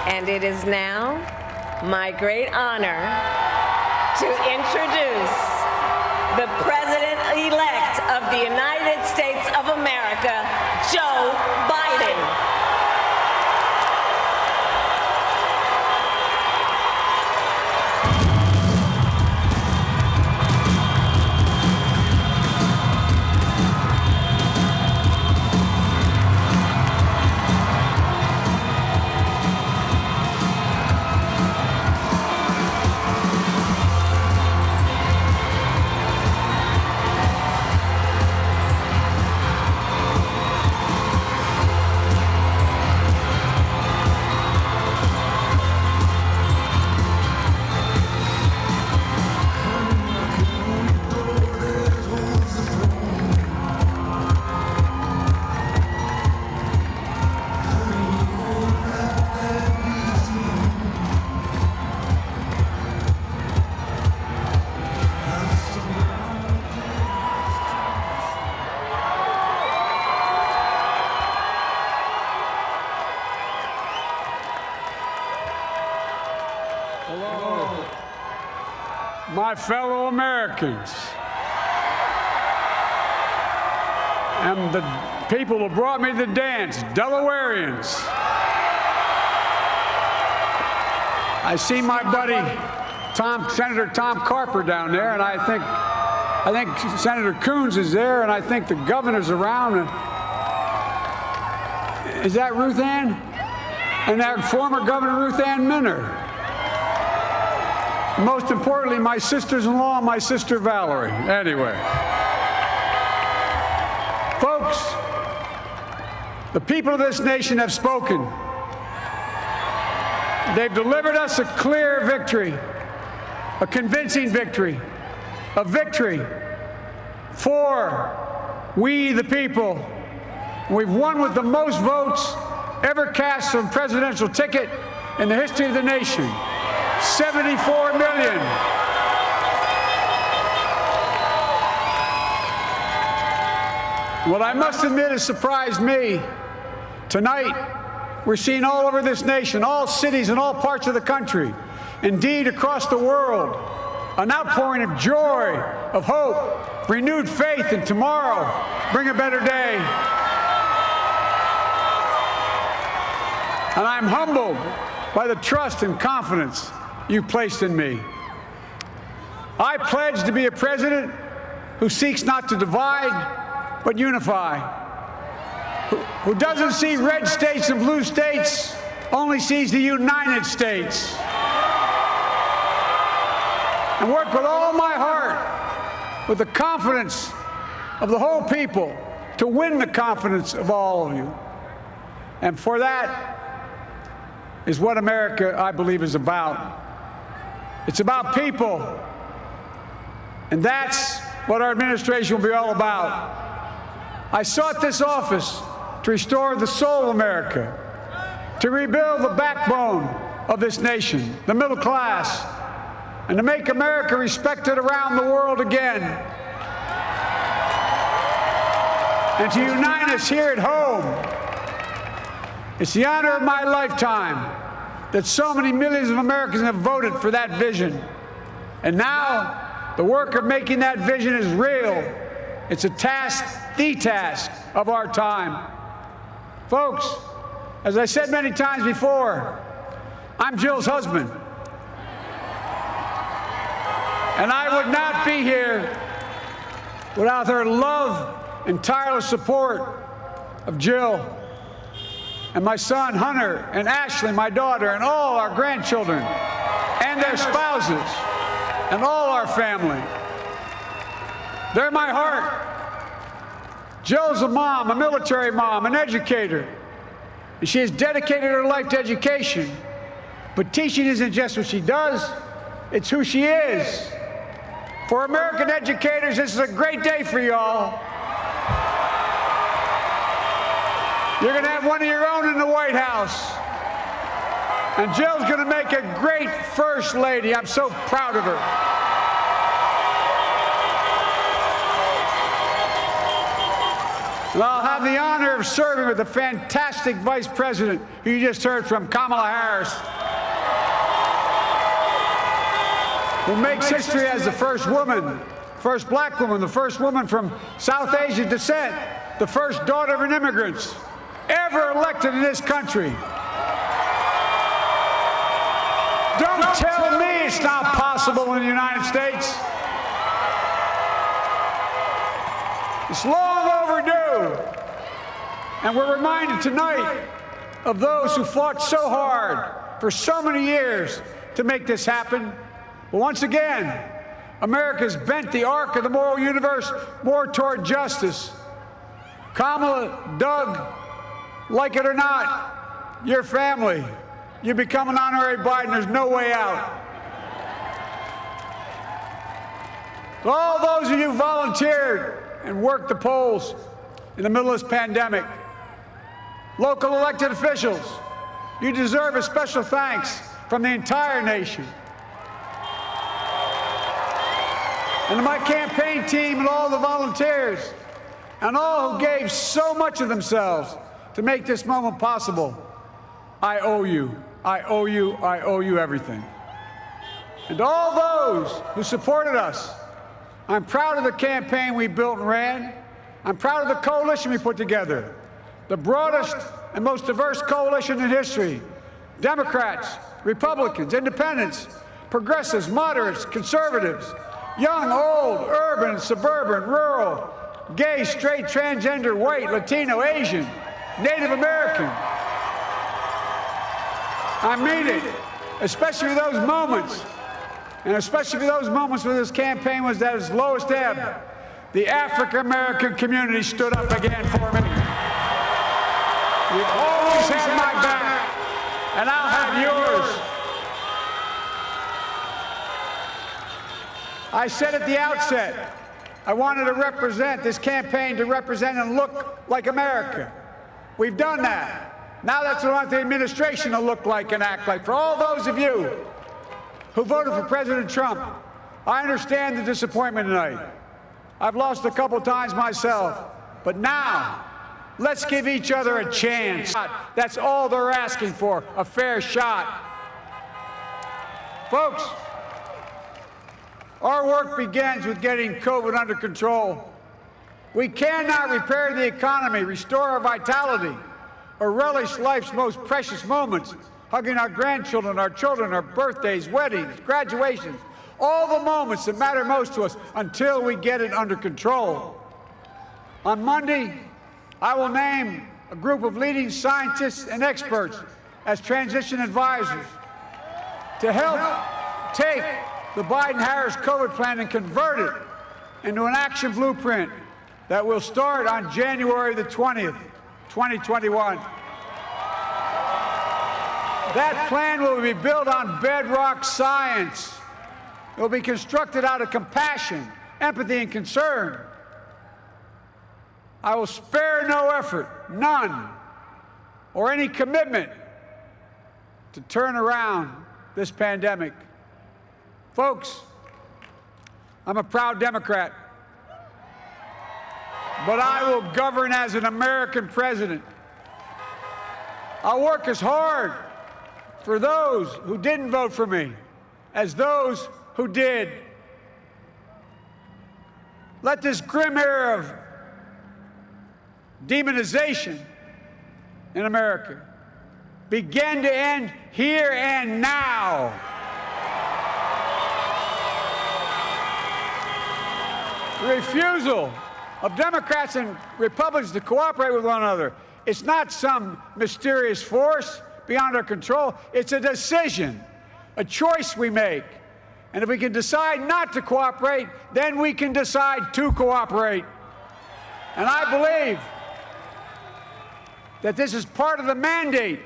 And it is now my great honor to introduce the President-elect of the United States of America, Joe Biden. Hello, my fellow Americans, and the people who brought me to the dance, Delawareans. I see my buddy Senator Tom Carper down there, and I think Senator Coons is there, and I think the governor's around. Is that Ruth Ann? And that former Governor Ruth Ann Minner. Most importantly, my sisters-in-law and my sister Valerie. Anyway. Folks, the people of this nation have spoken. They've delivered us a clear victory, a convincing victory, a victory for we the people. We've won with the most votes ever cast for a presidential ticket in the history of the nation. 74 million. What I must admit has surprised me. Tonight, we're seeing all over this nation, all cities and all parts of the country, indeed across the world, an outpouring of joy, of hope, renewed faith in tomorrow, bring a better day. And I'm humbled by the trust and confidence you placed in me. I pledge to be a president who seeks not to divide, but unify, who doesn't see red states and blue states, only sees the United States, and work with all my heart, with the confidence of the whole people, to win the confidence of all of you. And for that is what America, I believe, is about. It's about people, and that's what our administration will be all about. I sought this office to restore the soul of America, to rebuild the backbone of this nation, the middle class, and to make America respected around the world again, and to unite us here at home. It's the honor of my lifetime that so many millions of Americans have voted for that vision. And now, the work of making that vision is real. It's a task, the task of our time. Folks, as I said many times before, I'm Jill's husband. And I would not be here without her love and tireless support of Jill, and my son Hunter, and Ashley, my daughter, and all our grandchildren, and their spouses, and all our family. They're my heart. Jill's a mom, a military mom, an educator, and she has dedicated her life to education. But teaching isn't just what she does, it's who she is. For American educators, this is a great day for y'all. You're going to have one of your own in the White House. And Jill's going to make a great First Lady. I'm so proud of her. And I'll have the honor of serving with the fantastic Vice President who you just heard from, Kamala Harris, who makes history as the first woman, first black woman, the first woman from South Asian descent, the first daughter of an immigrant ever elected in this country. Don't tell me it's not possible in the United States. It's long overdue. And we're reminded tonight of those who fought so hard for so many years to make this happen. But once again, America's bent the arc of the moral universe more toward justice. Kamala, Doug, like it or not, your family, you become an honorary Biden. There's no way out. To all those of you who volunteered and worked the polls in the middle of this pandemic, local elected officials, you deserve a special thanks from the entire nation. And to my campaign team and all the volunteers and all who gave so much of themselves to make this moment possible, I owe you. I owe you. I owe you everything. And to all those who supported us, I'm proud of the campaign we built and ran. I'm proud of the coalition we put together, the broadest and most diverse coalition in history. Democrats, Republicans, independents, progressives, moderates, conservatives, young, old, urban, suburban, rural, gay, straight, transgender, white, Latino, Asian, Native American. I mean it, especially those moments, and especially for those moments when this campaign was at its lowest ebb. The African-American community stood up again for me. You've always had my back, and I'll have yours. I said at the outset, I wanted to represent this campaign to represent and look like America. We've done that. Now that's what I want the administration to look like and act like. For all those of you who voted for President Trump, I understand the disappointment tonight. I've lost a couple times myself, but now let's give each other a chance. That's all they're asking for, a fair shot. Folks, our work begins with getting COVID under control. We cannot repair the economy, restore our vitality, or relish life's most precious moments, hugging our grandchildren, our children, our birthdays, weddings, graduations, all the moments that matter most to us until we get it under control. On Monday, I will name a group of leading scientists and experts as transition advisors to help take the Biden-Harris COVID plan and convert it into an action blueprint that will start on January the 20th, 2021. That plan will be built on bedrock science. It will be constructed out of compassion, empathy, and concern. I will spare no effort, none, or any commitment to turn around this pandemic. Folks, I'm a proud Democrat, but I will govern as an American president. I'll work as hard for those who didn't vote for me as those who did. Let this grim era of demonization in America begin to end here and now. The refusal of Democrats and Republicans to cooperate with one another, it's not some mysterious force beyond our control. It's a decision, a choice we make. And if we can decide not to cooperate, then we can decide to cooperate. And I believe that this is part of the mandate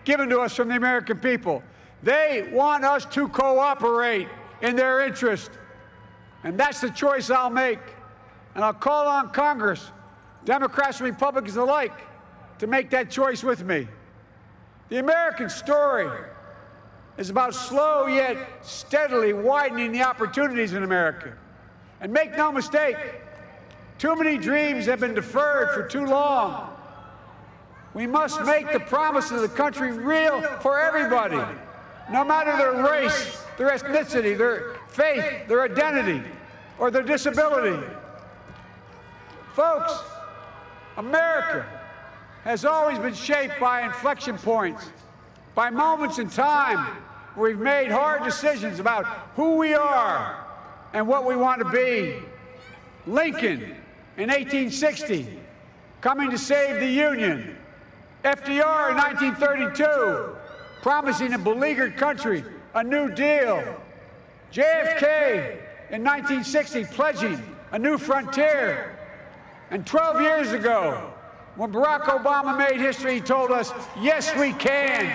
given to us from the American people. They want us to cooperate in their interest. And that's the choice I'll make. And I'll call on Congress, Democrats and Republicans alike, to make that choice with me. The American story is about slow yet steadily widening the opportunities in America. And make no mistake, Too many dreams have been deferred for too long. We must make the promises of the country real for everybody, no matter their race, their ethnicity, their faith, their identity, or their disability. Folks, America has always been shaped by inflection points, by moments in time where we've made hard decisions about who we are and what we want to be. Lincoln in 1860, coming to save the Union. FDR in 1932, promising a beleaguered country a new deal. JFK in 1960, pledging a new frontier. And 12 years ago, when Barack Obama made history, he told us, yes, we can.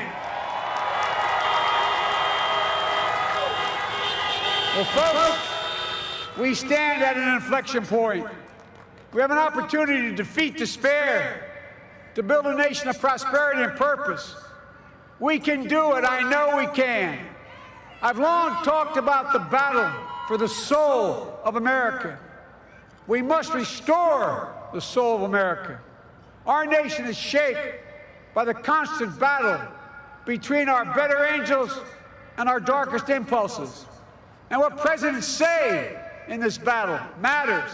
Well, folks, we stand at an inflection point. We have an opportunity to defeat despair, to build a nation of prosperity and purpose. We can do it. I know we can. I've long talked about the battle for the soul of America. We must restore the soul of America. Our nation is shaped by the constant battle between our better angels and our darkest impulses. And what presidents say in this battle matters.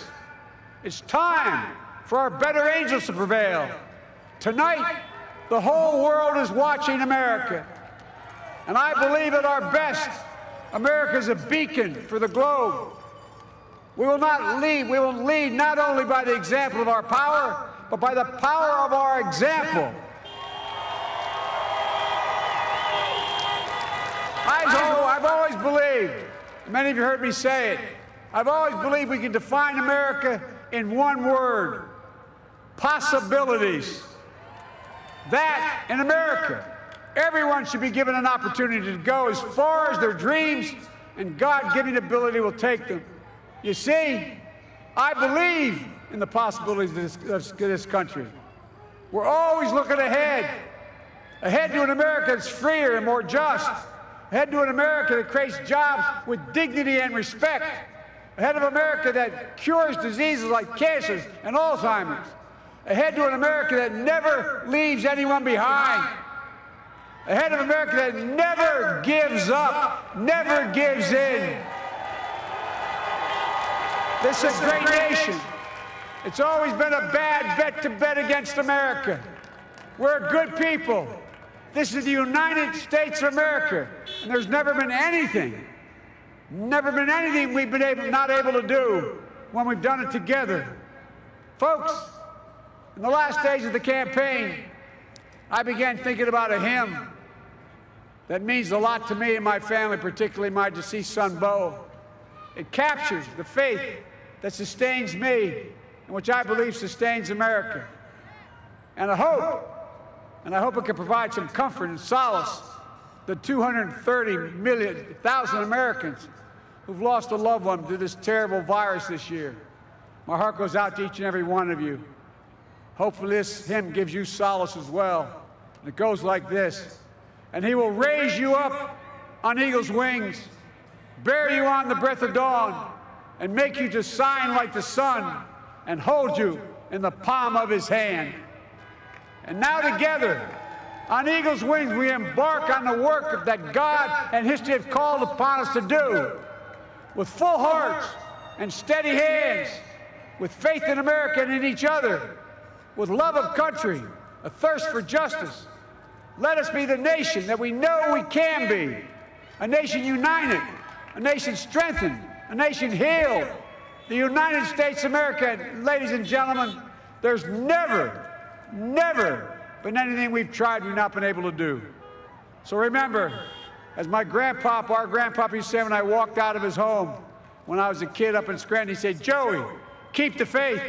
It's time for our better angels to prevail. Tonight, the whole world is watching America. And I believe at our best, America is a beacon for the globe. We will lead not only by the example of our power, but by the power of our example. I've always believed, many of you heard me say it, I've always believed we can define America in one word: possibilities. That, in America, everyone should be given an opportunity to go as far as their dreams and God-given ability will take them. You see, I believe in the possibilities of this country. We're always looking ahead to an America that's freer and more just, ahead to an America that creates jobs with dignity and respect, ahead of America that cures diseases like cancer and Alzheimer's, ahead to an America that never leaves anyone behind, ahead of America that never gives up, never gives in. This is a great nation. It's always been a bad bet to bet against America. We're good people. This is the United States of America, and there's never been anything we've been not able to do when we've done it together. Folks, in the last days of the campaign, I began thinking about a hymn that means a lot to me and my family, particularly my deceased son, Bo. It captures the faith that sustains me and which I believe sustains America. And I hope it can provide some comfort and solace to 230,000 Americans who've lost a loved one to this terrible virus this year. My heart goes out to each and every one of you. Hopefully this hymn gives you solace as well. And it goes like this: and he will raise you up on eagle's wings, bear you on the breath of dawn, and make you to shine like the sun, and hold you in the palm of his hand. And now together, on eagle's wings, we embark on the work that God and history have called upon us to do, with full hearts and steady hands, with faith in America and in each other, with love of country, a thirst for justice. Let us be the nation that we know we can be, a nation united, a nation strengthened, a nation healed. The United States of America, ladies and gentlemen, there's never been anything we've tried we've not been able to do. So remember, as our grandpapa used to say when I walked out of his home when I was a kid up in Scranton, he said, "Joey, keep the faith."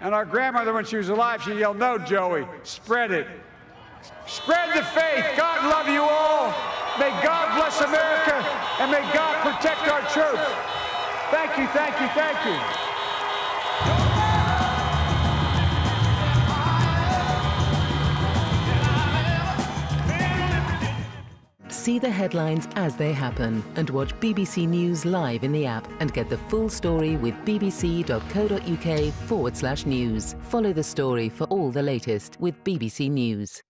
And our grandmother, when she was alive, she yelled, "No, Joey, spread it. Spread the faith. God love you all. May God bless America, and may God protect our troops." Thank you, thank you, thank you. See the headlines as they happen and watch BBC News live in the app and get the full story with bbc.co.uk/news. Follow the story for all the latest with BBC News.